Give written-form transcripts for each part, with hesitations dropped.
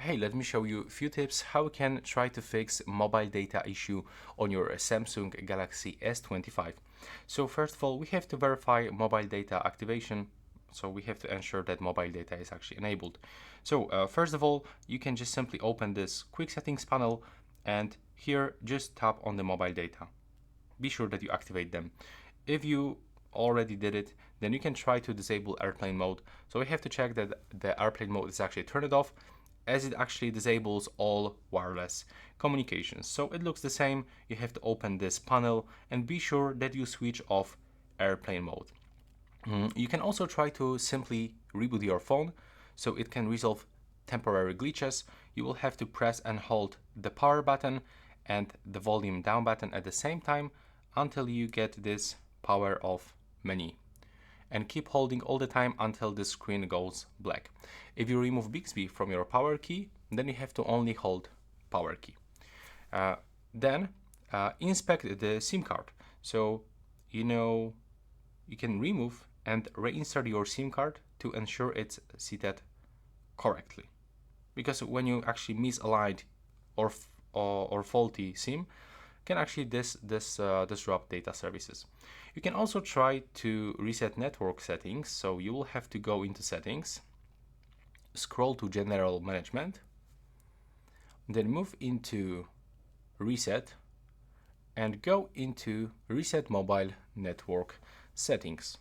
Hey, let me show you a few tips how you can try to fix mobile data issue on your Samsung Galaxy S25. So first of all, we have to verify mobile data activation. So we have to ensure that mobile data is actually enabled. So first of all, you can just simply open this quick settings panel and here just tap on the mobile data. Be sure that you activate them. If you already did it, then you can try to disable airplane mode. So we have to check that the airplane mode is actually turned off, as it actually disables all wireless communications. So it looks the same. You have to open this panel and be sure that you switch off airplane mode. You can also try to simply reboot your phone so it can resolve temporary glitches. You will have to press and hold the power button and the volume down button at the same time until you get this power off menu, and keep holding all the time until the screen goes black. If you remove Bixby from your power key, then you have to only hold power key. Then inspect the SIM card. So you can remove and reinsert your SIM card to ensure it's seated correctly. Because when you actually misaligned or faulty SIM, can actually disrupt data services. You can also try to reset network settings. So you will have to go into settings, scroll to general management, then move into reset and go into reset mobile network settings.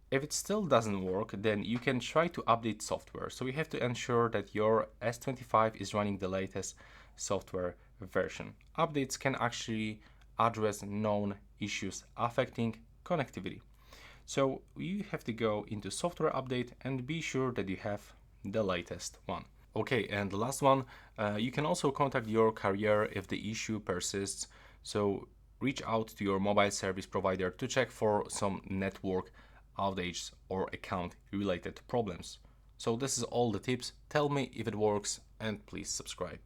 If it still doesn't work, then you can try to update software. So you have to ensure that your S25 is running the latest software version. Updates can actually address known issues affecting connectivity. So you have to go into software update and be sure that you have the latest one. Okay, and the last one, you can also contact your carrier if the issue persists. So reach out to your mobile service provider to check for some network outages or account related problems. So this is all the tips. Tell me if it works and please subscribe.